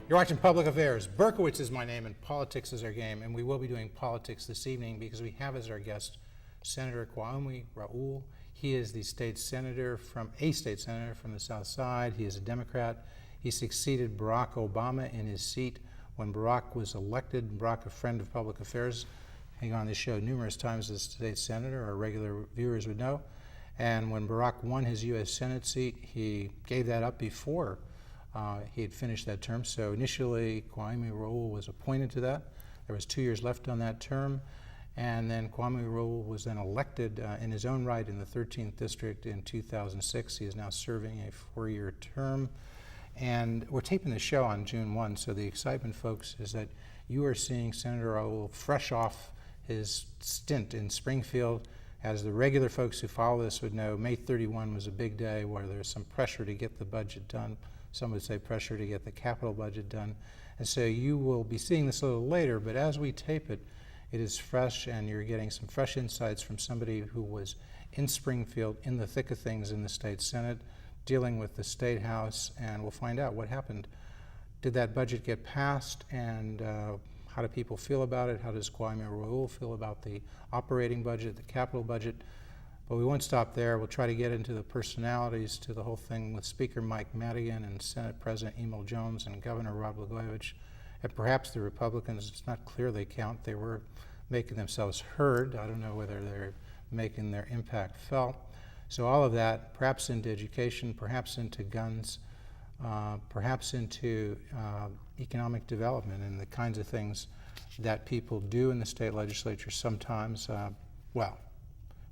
You're watching Public Affairs. Berkowitz is my name and politics is our game, and we will be doing politics this evening because we have as our guest Senator Kwame Raoul. He is the state senator from the South Side. He is a Democrat. He succeeded Barack Obama in his seat when Barack was elected. Barack, a friend of Public Affairs, hang on this show numerous times as state senator, our regular viewers would know. And when Barack won his U.S. Senate seat, he gave that up before he had finished that term. So initially, Kwame Raoul was appointed to that. There was 2 years left on that term. And then Kwame Raoul was then elected in his own right in the 13th District in 2006. He is now serving a 4-year term. And we're taping the show on June 1, so the excitement, folks, is that you are seeing Senator Raoul fresh off his stint in Springfield. As the regular folks who follow this would know, May 31 was a big day where there's some pressure to get the budget done. Some would say pressure to get the capital budget done. And so you will be seeing this a little later, but as we tape it, it is fresh and you're getting some fresh insights from somebody who was in Springfield, in the thick of things in the state Senate, dealing with the State House, and we'll find out what happened. Did that budget get passed, and how do people feel about it? How does Kwame Raoul feel about the operating budget, the capital budget? But we won't stop there. We'll try to get into the personalities to the whole thing with Speaker Mike Madigan and Senate President Emil Jones and Governor Rod Blagojevich, and perhaps the Republicans. It's not clear they count. They were making themselves heard. I don't know whether they're making their impact felt. So all of that, perhaps into education, perhaps into guns, perhaps into economic development and the kinds of things that people do in the state legislature sometimes.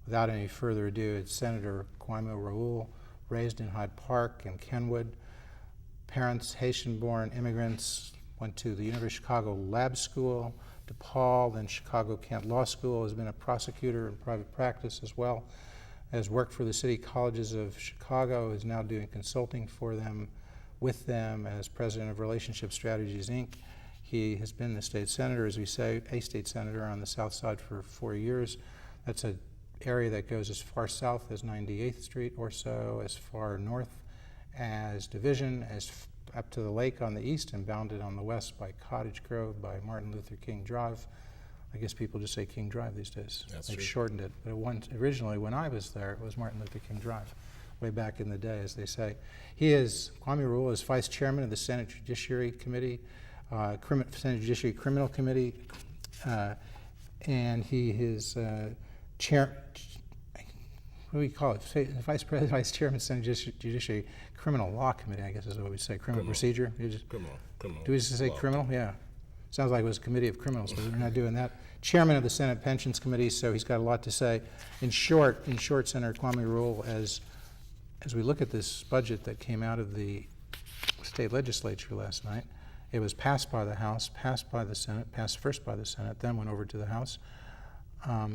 Without any further ado, it's Senator Kwame Raoul, raised in Hyde Park and Kenwood. Parents, Haitian-born immigrants, went to the University of Chicago Lab School, DePaul, then Chicago Kent Law School, has been a prosecutor in private practice as well, has worked for the city colleges of Chicago, is now doing consulting for them, with them as president of Relationship Strategies, Inc. He has been the state senator, as we say, a state senator on the South Side for 4 years. That's an area that goes as far south as 98th Street or so, as far north as Division, as up to the lake on the east, and bounded on the west by Cottage Grove, by Martin Luther King Drive. I guess people just say King Drive these days. They've shortened it. But originally, when I was there, it was Martin Luther King Drive, way back in the day, as they say. Kwame Raoul is vice chairman of the Senate Judiciary Committee, Senate Judiciary Criminal Committee, and he is chair, what do we call it? Vice President, Vice Chairman, Senate Judiciary Criminal Law Committee, I guess is what we say. Criminal procedure. Criminal. Do we just say law. Criminal? Yeah. Sounds like it was a committee of criminals, but we're not doing that. Chairman of the Senate Pensions Committee, so he's got a lot to say. In short, Senator Kwame Raoul, as we look at this budget that came out of the state legislature last night, it was passed by the House, passed by the Senate, passed first by the Senate, then went over to the House.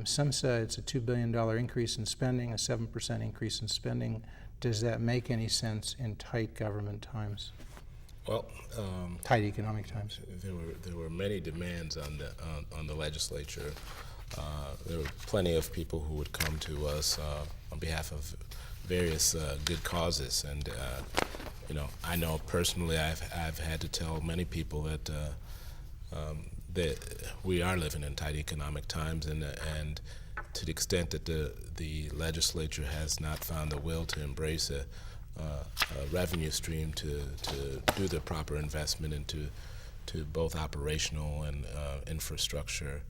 Some say it's a $2 billion increase in spending, a 7% increase in spending. Does that make any sense in tight government times? Well, tight economic times. There were many demands on the legislature. There were plenty of people who would come to us on behalf of various good causes, and I know personally I've had to tell many people that we are living in tight economic times, and to the extent that the legislature has not found the will to embrace a revenue stream to do the proper investment into both operational and infrastructure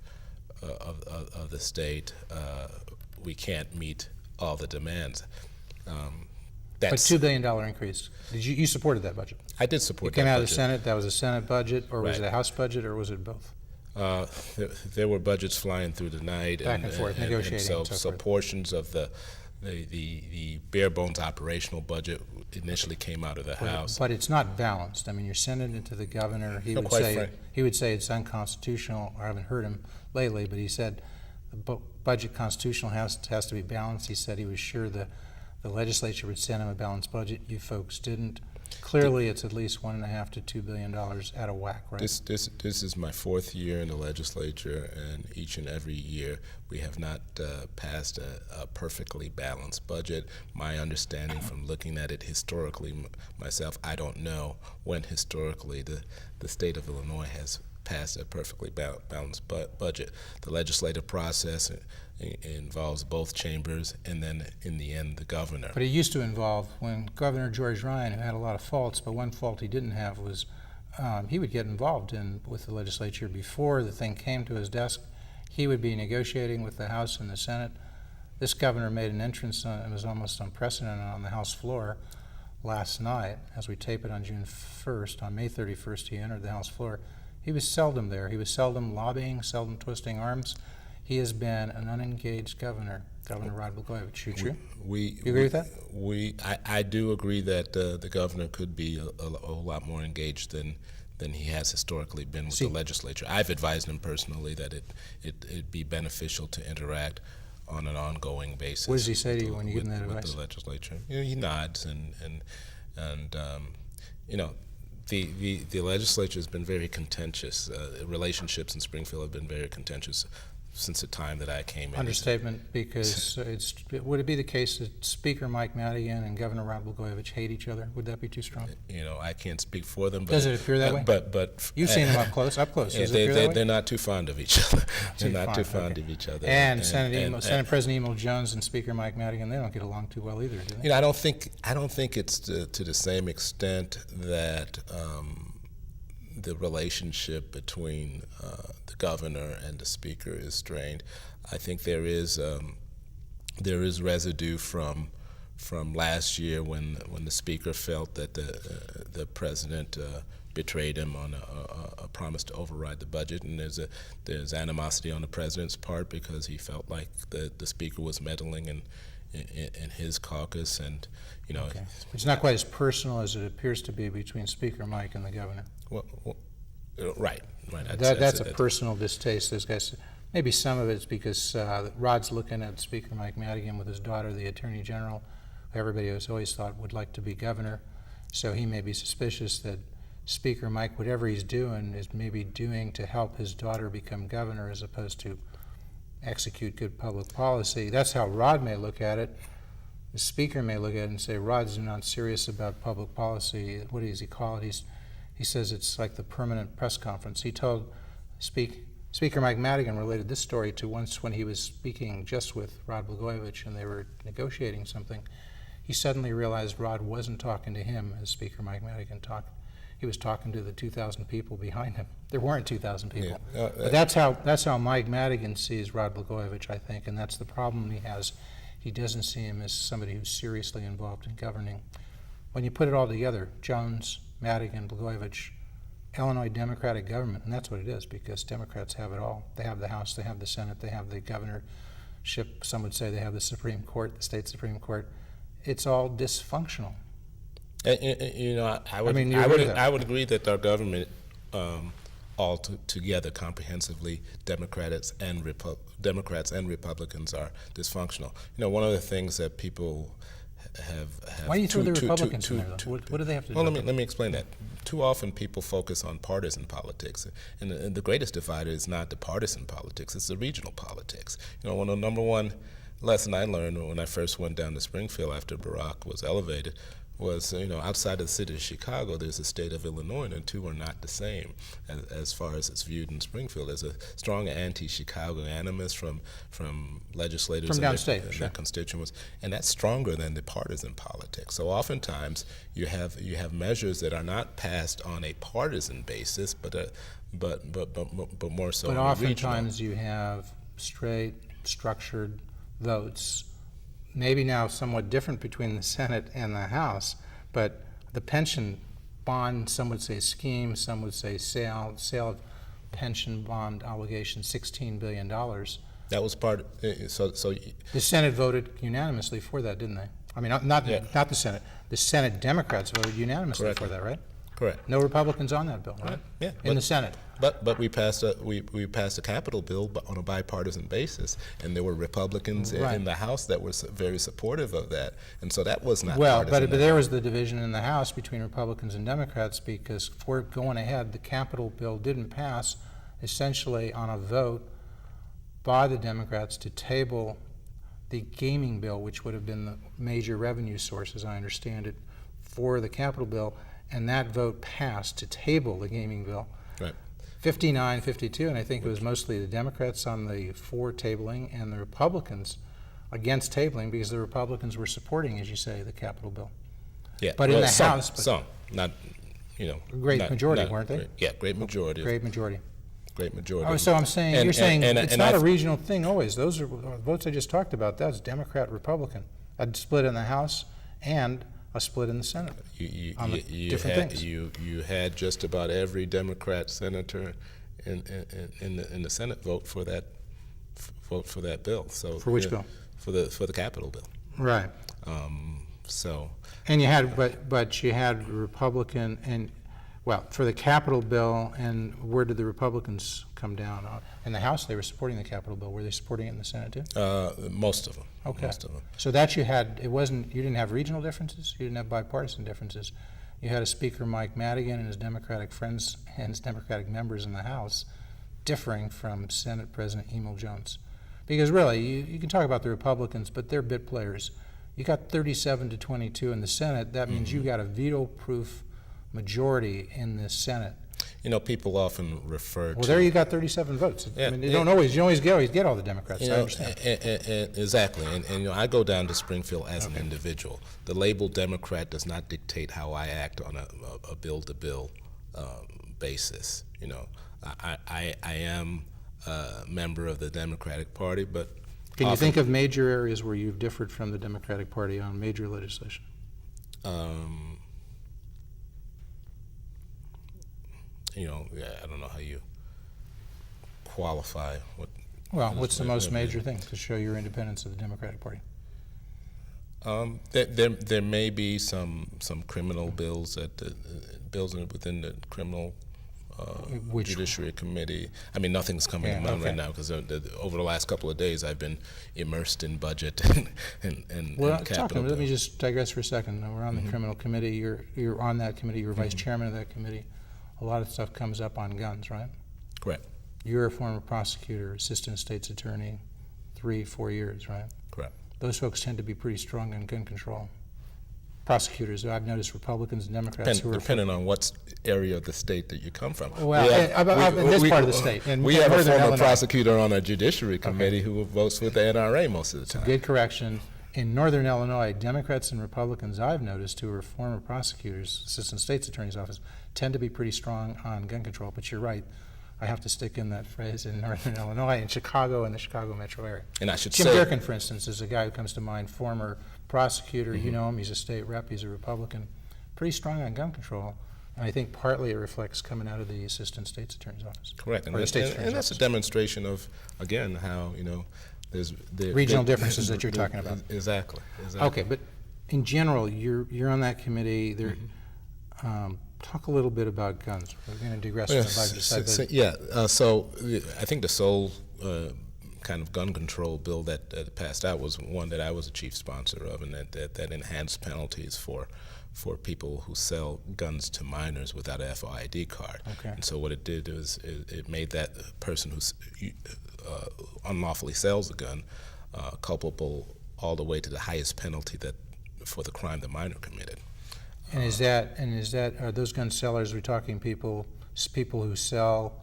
of the state, we can't meet all the demands. But $2 billion increase. You supported that budget? I did support that budget. It came out of the Senate. That was a Senate budget, or was it a House budget, or was it both? There were budgets flying through the night, back and forth, negotiating. So portions of the bare bones operational budget initially came out of the House. But it's not balanced. I mean, you're sending it to the governor. He would say it's unconstitutional. I haven't heard him lately, but he said the budget constitutional has to be balanced. He said he was sure the legislature would send him a balanced budget. You folks didn't. Clearly, it's at least $1.5 to $2 billion out of whack, right? This is my fourth year in the legislature, and each and every year we have not passed a perfectly balanced budget. My understanding from looking at it historically myself, I don't know when historically the state of Illinois has passed a perfectly balanced budget. The legislative process involves both chambers, and then in the end the governor. But it used to involve, when Governor George Ryan, who had a lot of faults, but one fault he didn't have was he would get involved with the legislature before the thing came to his desk. He would be negotiating with the House and the Senate. This governor made an entrance, it was almost unprecedented, on the House floor last night. As we tape it on June 1st, on May 31st, he entered the House floor. He was seldom there. He was seldom lobbying, seldom twisting arms. He has been an unengaged governor, Governor Rod Blagojevich. You true? You agree with that? I do agree that the governor could be a whole lot more engaged than he has historically been with the legislature. I've advised him personally that it'd be beneficial to interact on an ongoing basis. What does he say to you when you give him that advice? With the legislature, he nods and the legislature has been very contentious. Relationships in Springfield have been very contentious since the time that I came in. Understatement, because would it be the case that Speaker Mike Madigan and Governor Rod Blagojevich hate each other? Would that be too strong? I can't speak for them. But, does it appear that way? But you've seen them up close. Does it appear that way? They're not too fond of each other. They're not too fond of each other. And Senate President Emil Jones and Speaker Mike Madigan, they don't get along too well either, do they? I don't think it's to the same extent that the relationship between the governor and the speaker is strained. I think there is residue from last year when the speaker felt that the president betrayed him on a promise to override the budget, and there's animosity on the president's part because he felt like the speaker was meddling in his caucus, and Okay. It's not quite as personal as it appears to be between Speaker Mike and the governor. Well, right. That's a personal distaste. Those guys. Maybe some of it's because Rod's looking at Speaker Mike Madigan with his daughter, the Attorney General, who everybody has always thought would like to be governor. So he may be suspicious that Speaker Mike, whatever he's doing, is maybe doing to help his daughter become governor as opposed to execute good public policy. That's how Rod may look at it. The Speaker may look at it and say, Rod's not serious about public policy. What does he call it? He says it's like the permanent press conference. He told Speaker Mike Madigan related this story to once when he was speaking just with Rod Blagojevich and they were negotiating something. He suddenly realized Rod wasn't talking to him as Speaker Mike Madigan talked. He was talking to the 2,000 people behind him. There weren't 2,000 people. Yeah. But that's how Mike Madigan sees Rod Blagojevich, I think, and that's the problem he has. He doesn't see him as somebody who's seriously involved in governing. When you put it all together, Jones, Madigan, Blagojevich, Illinois Democratic government, and that's what it is because Democrats have it all. They have the House, they have the Senate, they have the governorship. Some would say they have the Supreme Court, the state Supreme Court. It's all dysfunctional. I would agree that our government, all together comprehensively, Democrats and Republicans are dysfunctional. One of the things that people have why do you throw the Republicans in there, though? What do they have to do? Well, let me explain that. Too often people focus on partisan politics, and the greatest divider is not the partisan politics, it's the regional politics. One of the number one lesson I learned when I first went down to Springfield after Barack was elevated was, outside of the city of Chicago, there's the state of Illinois, and the two are not the same as far as it's viewed in Springfield. There's a strong anti-Chicago animus from legislators from downstate, and sure. their constituents, and that's stronger than the partisan politics. So oftentimes you have measures that are not passed on a partisan basis, but more so. But oftentimes you have straight, structured votes. Maybe now somewhat different between the Senate and the House, but the pension bond, some would say scheme, some would say sale of pension bond obligation, $16 billion. That was part. So the Senate voted unanimously for that, didn't they? I mean, not the Senate. The Senate Democrats voted unanimously for that, right? Correct. No Republicans on that bill, right? Yeah. In the Senate. But we passed a capital bill on a bipartisan basis, and there were Republicans in the House that were very supportive of that, and so that was not partisan. But there was the division in the House between Republicans and Democrats, because for going ahead, the capital bill didn't pass essentially on a vote by the Democrats to table the gaming bill, which would have been the major revenue source, as I understand it, for the capital bill, and that vote passed to table the gaming bill. Right. 59-52, and I think it was mostly the Democrats on the for tabling and the Republicans against tabling, because the Republicans were supporting, as you say, the capital bill. Yeah, but in the House, some, not, great majority, weren't they? Great majority. Great majority. Great majority. Oh, so I'm saying, you're saying it's not a regional thing always. Those are votes I just talked about. That's Democrat, Republican. A split in the House and a split in the Senate on the different things. You had just about every Democrat senator in the Senate vote for that bill. So for which bill? For the capital bill. Right. So. And you had, but you had Republican and, well, for the capital bill, and where did the Republicans come down? In the House, they were supporting the capital bill. Were they supporting it in the Senate too? Most of them. Okay. Most of them. So that you had, it wasn't, you didn't have regional differences, you didn't have bipartisan differences. You had a Speaker, Mike Madigan, and his Democratic friends and his Democratic members in the House differing from Senate President Emil Jones. Because really, you can talk about the Republicans, but they're bit players. You got 37-22 in the Senate. That means you got a veto-proof majority in the Senate. People often refer to. Well, there you got 37 votes. Yeah, I mean, you don't always get all the Democrats. I understand. Exactly, and I go down to Springfield as an individual. The label Democrat does not dictate how I act on a bill-to-bill basis. I am a member of the Democratic Party, but. Can you think of major areas where you've differed from the Democratic Party on major legislation? I don't know how you qualify what. Well, what's the most major thing to show your independence of the Democratic Party? There may be some criminal bills within the criminal Judiciary Committee. I mean, nothing's coming to mind right now because over the last couple of days I've been immersed in budget and capital. Let me just digress for a second. We're on the criminal committee. You're on that committee. You're vice chairman of that committee. A lot of stuff comes up on guns, right? Correct. You're a former prosecutor, assistant state's attorney, 3-4 years, right? Correct. Those folks tend to be pretty strong on gun control. Prosecutors, I've noticed Republicans and Democrats who are depending on what area of the state that you come from. Well, in this part of the state. We have a former prosecutor on our Judiciary Committee who votes with the NRA most of the time. Good correction. In Northern Illinois, Democrats and Republicans I've noticed who are former prosecutors, assistant state's attorney's office, tend to be pretty strong on gun control. But you're right. I have to stick in that phrase in Northern Illinois, in Chicago and the Chicago metro area. And I should Jim say, Durkin, for instance, is a guy who comes to mind, former prosecutor. You know him. He's a state rep. He's a Republican. Pretty strong on gun control. And I think partly it reflects coming out of the assistant state's attorney's office. Correct. And that's a demonstration of, again, how, there's regional differences that you're talking about. Exactly. Okay, but in general, you're on that committee. There, talk a little bit about guns. We're going to digress from the budget. So I think the sole kind of gun control bill that passed out was one that I was a chief sponsor of, and that enhanced penalties for people who sell guns to minors without an FOID card. Okay. And so what it did was it made that person who unlawfully sells a gun culpable all the way to the highest penalty for the crime the minor committed. And is that are those gun sellers? We're talking people who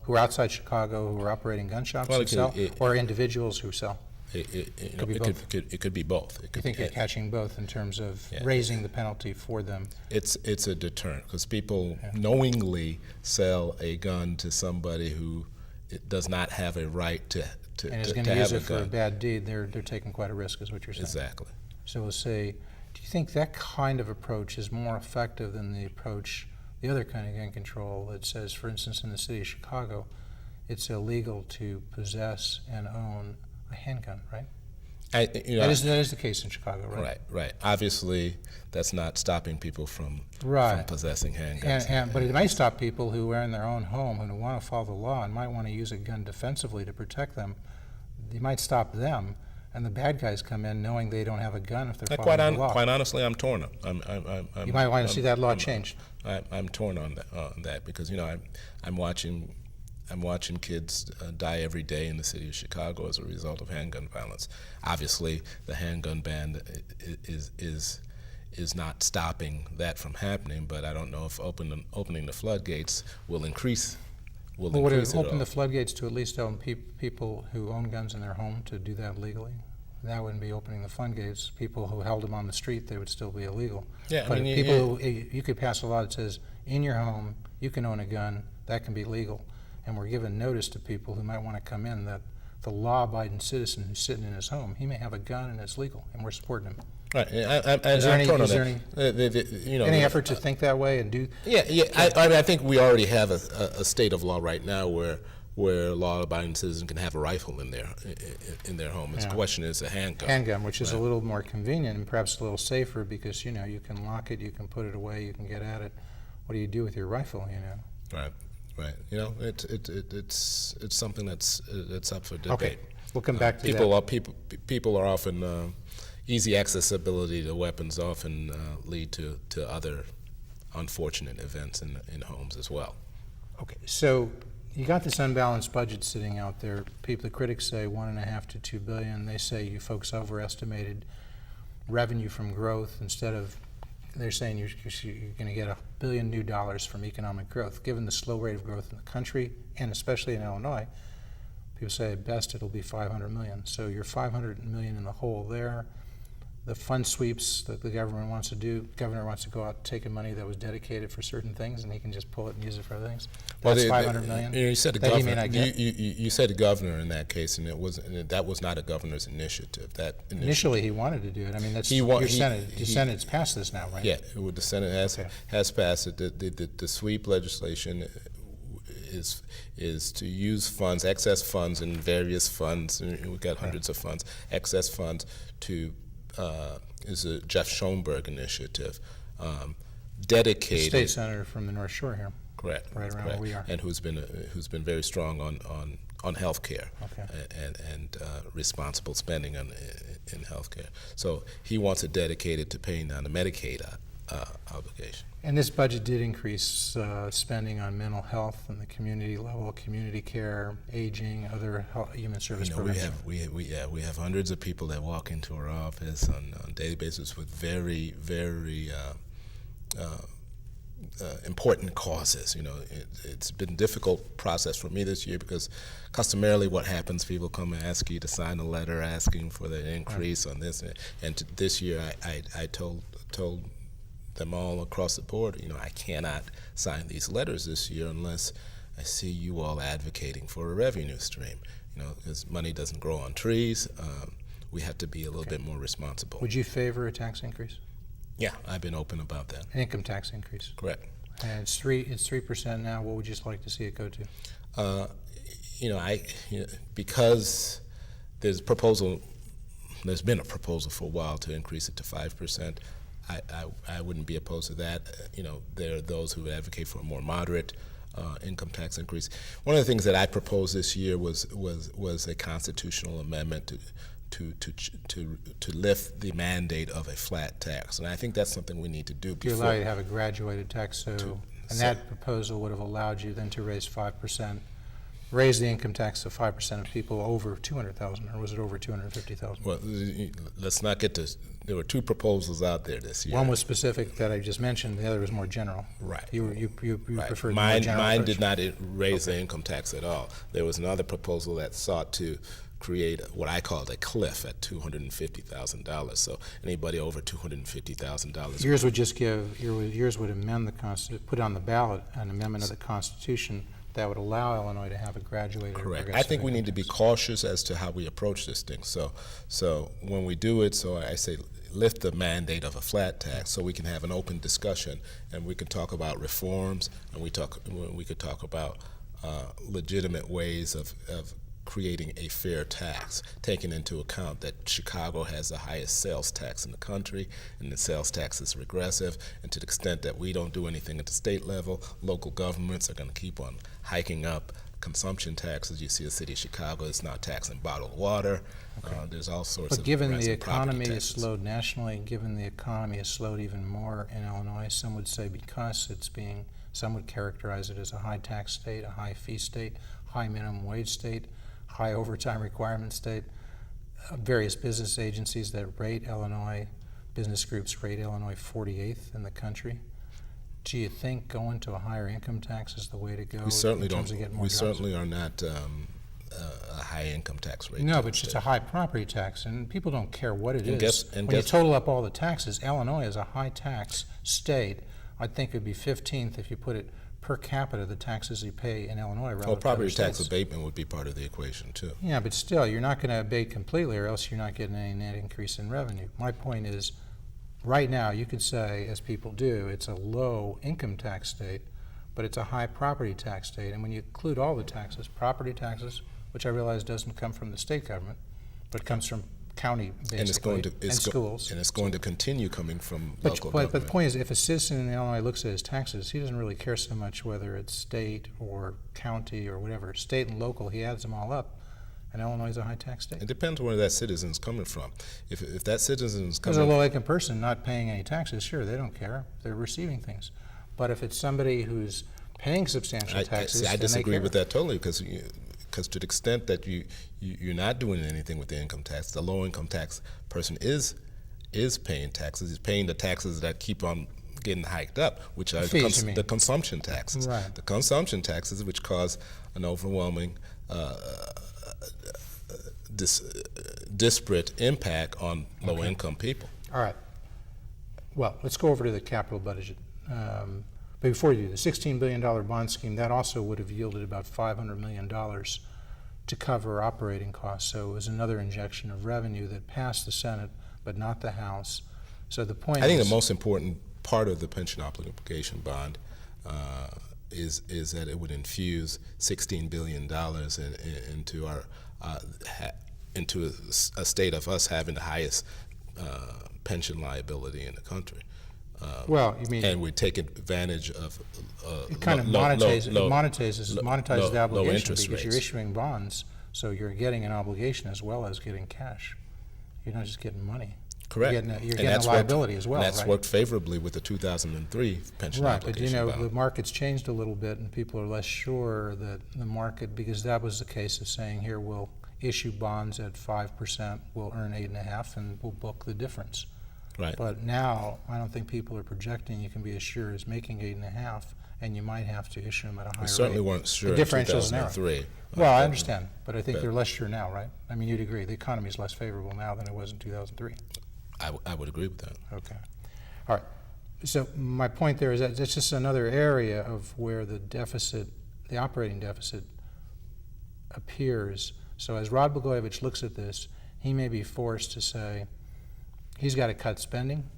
are outside Chicago who are operating gun shops or individuals who sell? It could be both. You think you're catching both in terms of raising the penalty for them? It's a deterrent because people knowingly sell a gun to somebody who does not have a right to and is going to use it for a bad deed. They're taking quite a risk, is what you're saying. Exactly. So we'll say, do you think that kind of approach is more effective than the other kind of gun control that says, for instance, in the city of Chicago, it's illegal to possess and own a handgun, right? That is the case in Chicago, right? Right. Obviously, that's not stopping people from possessing handguns. But it might stop people who are in their own home and who want to follow the law and might want to use a gun defensively to protect them. You might stop them, and the bad guys come in knowing they don't have a gun if they're following the law. Quite honestly, I'm torn. You might want to see that law changed. I'm torn on that because I'm watching kids die every day in the city of Chicago as a result of handgun violence. Obviously, the handgun ban is not stopping that from happening, but I don't know if opening the floodgates will increase. Would it open the floodgates to at least people who own guns in their home to do that legally? That wouldn't be opening the floodgates. People who held them on the street, they would still be illegal. Yeah, but you could pass a law that says in your home you can own a gun, that can be legal. And we're giving notice to people who might want to come in that the law-abiding citizen who's sitting in his home, he may have a gun and it's legal, and we're supporting him. Right. Is there any effort to think that way and do? Yeah. I think we already have a state of law right now where law-abiding citizens can have a rifle in their home. The question is a handgun. Handgun, which is a little more convenient and perhaps a little safer because you can lock it, you can put it away, you can get at it. What do you do with your rifle? Right. It's something that's up for debate. Okay. We'll come back to that. People are often easy accessibility to weapons often lead to other unfortunate events in homes as well. Okay. So you got this unbalanced budget sitting out there. The critics say $1.5 to $2 billion. They say you folks overestimated revenue from growth instead of. They're saying you're going to get $1 billion new from economic growth. Given the slow rate of growth in the country, and especially in Illinois, people say at best it'll be $500 million. So you're $500 million in the hole there. The fund sweeps that the government wants to do, governor wants to go out taking money that was dedicated for certain things, and he can just pull it and use it for other things. That's $500 million. You said the governor. You said the governor in that case, and that was not a governor's initiative. Initially, he wanted to do it. I mean, that's your Senate. The Senate's passed this now, right? Yeah, the Senate has passed it. The sweep legislation is to use funds, excess funds, in various funds. We've got hundreds of funds, excess funds to. Is a Jeff Schoenberg initiative dedicated. State senator from the North Shore here. Correct. Right around where we are. And who's been very strong on health care and responsible spending in health care. So he wants it dedicated to paying down the Medicaid obligation. And this budget did increase spending on mental health and the community level, community care, aging, other human service programs. We have hundreds of people that walk into our office on a daily basis with very, very important causes. It's been a difficult process for me this year because customarily what happens, people come and ask you to sign a letter asking for the increase on this. And this year I told them all across the board, I cannot sign these letters this year unless I see you all advocating for a revenue stream. Because money doesn't grow on trees. We have to be a little bit more responsible. Would you favor a tax increase? Yeah, I've been open about that. An income tax increase. Correct. And it's 3% now. What would you like to see it go to? Because there's been a proposal for a while to increase it to 5%. I wouldn't be opposed to that. There are those who advocate for a more moderate income tax increase. One of the things that I proposed this year was a constitutional amendment to lift the mandate of a flat tax, and I think that's something we need to do. To allow you to have a graduated tax, that proposal would have allowed you then to raise 5%. Raise the income tax to 5% of people over 200,000, or was it over 250,000? Well, let's not get to. There were two proposals out there this year. One was specific that I just mentioned. The other was more general. Right. You right. preferred more general. Mine did not raise the income tax at all. There was another proposal that sought to create what I called a cliff at $250,000. So anybody over $250,000. Yours would amend put on the ballot an amendment of the Constitution that would allow Illinois to have a graduated. Correct. I think we need to be cautious as to how we approach this thing. So when we do it, I say lift the mandate of a flat tax so we can have an open discussion and we can talk about reforms and we could talk about legitimate ways of creating a fair tax, taking into account that Chicago has the highest sales tax in the country, and the sales tax is regressive, and to the extent that we don't do anything at the state level, local governments are going to keep on hiking up consumption taxes. You see the city of Chicago is now taxing bottled water. Okay. There's all sorts of But given the property economy is taxes. slowed nationally, given the economy is slowed even more in Illinois, some would say because some would characterize it as a high tax state, a high fee state, high minimum wage state, high overtime requirement state. Various business agencies that rate Illinois, business groups rate Illinois 48th in the country. Do you think going to a higher income tax is the way to go? We certainly in terms don't. of getting more We jobs? certainly are not a high income tax rate. No, but it's a high property tax, and people don't care what it is. And when you total up all the taxes, Illinois is a high tax state. I think it would be 15th if you put it per capita, the taxes you pay in Illinois relative Well, to property other tax states. abatement would be part of the equation too. Yeah, but still, you're not going to abate completely, or else you're not getting any net increase in revenue. My point is, right now, you could say, as people do, it's a low income tax state, but it's a high property tax state. And when you include all the taxes, property taxes, which I realize doesn't come from the state government, but comes from county, basically, and schools. And it's going to continue coming from But local government. the point is, if a citizen in Illinois looks at his taxes, he doesn't really care so much whether it's state or county or whatever. State and local, he adds them all up, and Illinois is a high tax state. It depends where that citizen's coming from. If that citizen's There's coming a low-income person not paying any taxes, sure, they don't care. They're receiving things. But if it's somebody who's paying substantial taxes, I then disagree they with care. that totally, because to the extent that you're not doing anything with the income tax, the low income tax person is paying taxes. He's paying the taxes that keep on getting hiked up, which are the consumption taxes. Right. The consumption taxes, which cause an overwhelming disparate impact on low income people. All right. Well, let's go over to the capital budget. But before you do, the $16 billion bond scheme, that also would have yielded about $500 million to cover operating costs. So it was another injection of revenue that passed the Senate, but not the House. So the point I think the most important part of the pension obligation bond is that it would infuse $16 billion into our into a state of us having the highest pension liability in the country. Well, you mean, and we take advantage of it kind of monetizes the obligation because rates. you're issuing bonds, so you're getting an obligation as well as getting cash. You're not just getting money. Correct. You're getting a liability as well. And that's right? worked favorably with the 2003 pension right, but obligation bond. the market's changed a little bit, and people are less sure that the market, because that was the case of saying, here, we'll issue bonds at 5%, we'll earn 8.5%, and we'll book the difference. Right. But now, I don't think people are projecting you can be as sure as making 8.5%, and you might have to issue them at a higher rate. We certainly weren't sure the in differentials narrow. 2003. Well, I understand, but I think they're less sure now, right? I mean, you'd agree, the economy is less favorable now than it was in 2003. I would agree with that. Okay. All right. So my point there is that it's just another area of where the deficit, the operating deficit, appears. So as Rod Blagojevich looks at this, he may be forced to say he's got to cut spending.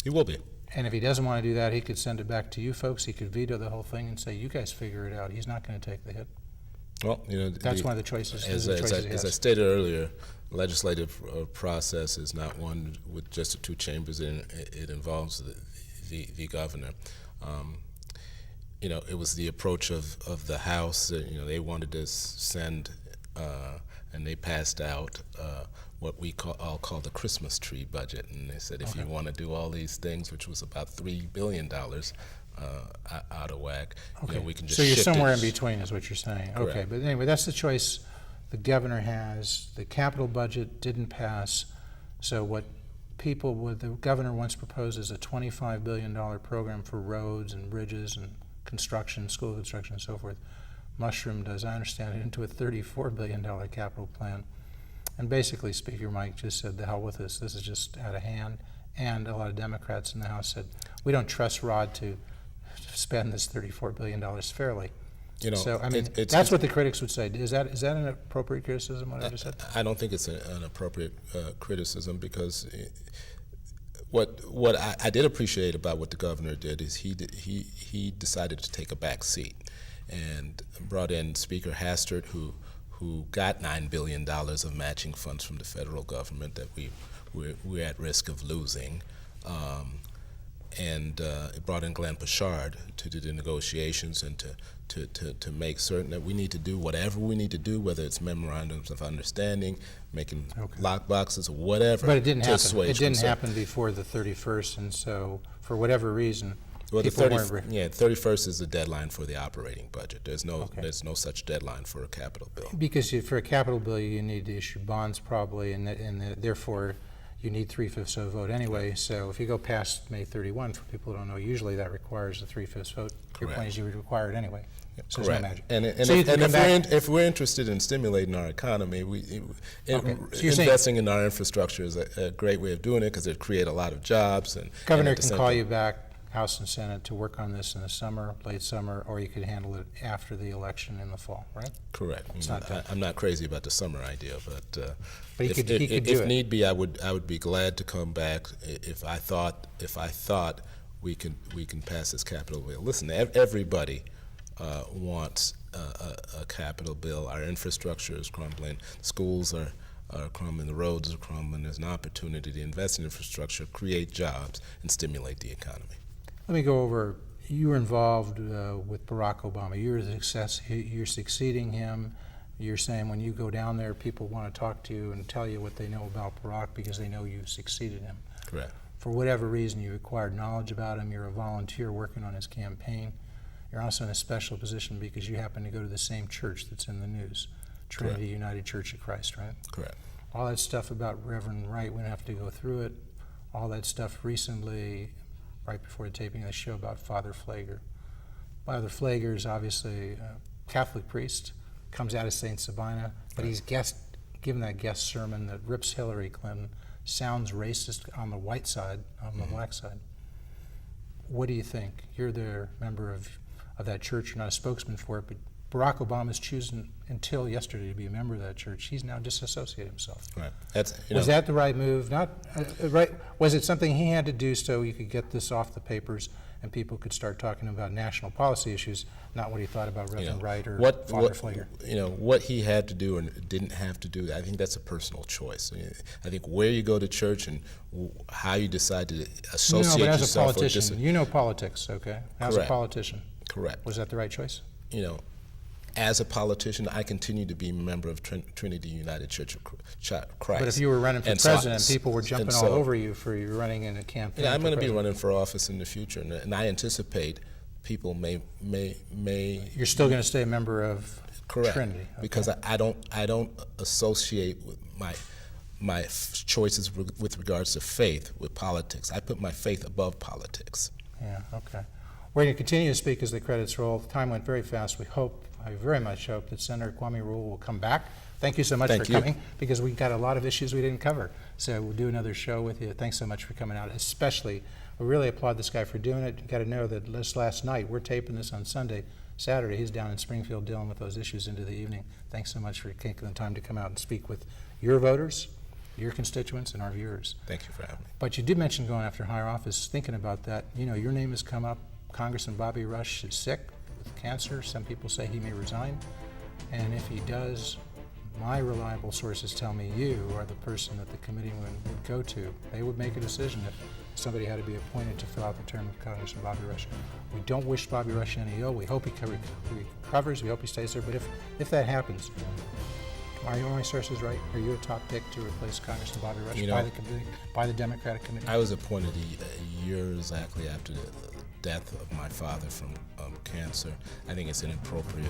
He will be. And if he doesn't want to do that, he could send it back to you folks. He could veto the whole thing and say, you guys figure it out. He's not going to take the hit. Well, that's one of the choices. As I stated earlier, legislative process is not one with just the two chambers. It involves the governor. It was the approach of the House. They wanted to send, and they passed out what I'll call the Christmas tree budget. And they said, if you want to do all these things, which was about $3 billion out of whack, we can just So you're shift somewhere it. in between is what you're saying. Correct. Okay, but anyway, that's the choice the governor has. The capital budget didn't pass, so what the governor once proposed is a $25 billion program for roads and bridges and construction, school construction and so forth, mushroomed, as I understand it, into a $34 billion capital plan. And basically, Speaker Mike just said, the hell with this is just out of hand. And a lot of Democrats in the House said, we don't trust Rod to spend this $34 billion fairly. So, I mean, that's what the critics would say. Is that an appropriate criticism, what I just said? I don't think it's an appropriate criticism, because what I did appreciate about what the governor did is he decided to take a back seat and brought in Speaker Hastert, who who got $9 billion of matching funds from the federal government that we're at risk of losing. And it brought in Glenn Pochard to do the negotiations and to make certain that we need to do whatever we need to do, whether it's memorandums of understanding, making lock boxes, or whatever. But it didn't happen. It didn't concern. happen before the 31st, and so for whatever reason, well, people the weren't. 31st is the deadline for the operating budget. There's no such deadline for a capital bill. Because for a capital bill, you need to issue bonds probably, and therefore you need 3/5 of a vote anyway. So if you go past May 31, for people who don't know, usually that requires a 3/5 vote. Your point is you would require it anyway. So Correct. There's no magic. And if we're interested in stimulating our economy, investing in our infrastructure is a great way of doing it because it create a lot of jobs. And Governor can call you back, House and Senate, to work on this in the summer, late summer, or you could handle it after the election in the fall, right? Correct. I'm not crazy about the summer idea, but he could do it. If need be, I would be glad to come back if I thought we can pass this capital bill. Listen, everybody wants a capital bill. Our infrastructure is crumbling. Schools are crumbling. The roads are crumbling. There's an opportunity to invest in infrastructure, create jobs, and stimulate the economy. Let me go over, you were involved with Barack Obama. You're succeeding him. You're saying when you go down there, people want to talk to you and tell you what they know about Barack because they know you succeeded him. Correct. For whatever reason, you acquired knowledge about him. You're a volunteer working on his campaign. You're also in a special position because you happen to go to the same church that's in the news, Trinity Correct. United Church of Christ, right? Correct. All that stuff about Reverend Wright, we don't have to go through it. All that stuff recently, right before the taping of the show, about Father Flager. Father Flager is obviously a Catholic priest, comes out of St. Sabina, but he's given that guest sermon that rips Hillary Clinton, sounds racist on the white side, on the black side. What do you think? You're the member of that church. You're not a spokesman for it, but Barack Obama's chosen until yesterday to be a member of that church. He's now disassociated himself. Right. Was that the right move? Not right. Was it something he had to do so you could get this off the papers and people could start talking about national policy issues, not what he thought about Reverend Wright or Father Flager? What he had to do and didn't have to do, I think that's a personal choice. I think where you go to church and how you decide to associate yourself. No, but as a politician, you know politics, okay? As Correct. a politician. Correct. Was that the right choice? As a politician, I continue to be a member of Trinity United Church of Christ. But if you were running for president, people were jumping all over you for you running in a campaign. Yeah, I'm going to be running for office in the future, and I anticipate people may. You're still going to stay a member of Correct. Trinity, okay. Because I don't associate with my choices with regards to faith with politics. I put my faith above politics. Yeah. Okay. We're going to continue to speak as the credits roll. Time went very fast. I very much hope that Senator Kwame Raoul will come back. Thank you so much for coming, because we got a lot of issues we didn't cover. So we'll do another show with you. Thanks so much for coming out. Especially, we really applaud this guy for doing it. You got to know that just last night, we're taping this on Saturday, he's down in Springfield dealing with those issues into the evening. Thanks so much for taking the time to come out and speak with your voters, your constituents, and our viewers. Thank you for having me. But you did mention going after higher office. Thinking about that, your name has come up. Congressman Bobby Rush is sick with cancer. Some people say he may resign. And if he does, my reliable sources tell me you are the person that the committee would go to. They would make a decision if somebody had to be appointed to fill out the term of Congressman Bobby Rush. We don't wish Bobby Rush any ill. We hope he recovers. We hope he stays there. But if that happens, are my sources right? Are you a top pick to replace Congressman Bobby Rush by the committee, by the Democratic committee? I was appointed a year exactly after the death of my father from cancer. I think it's inappropriate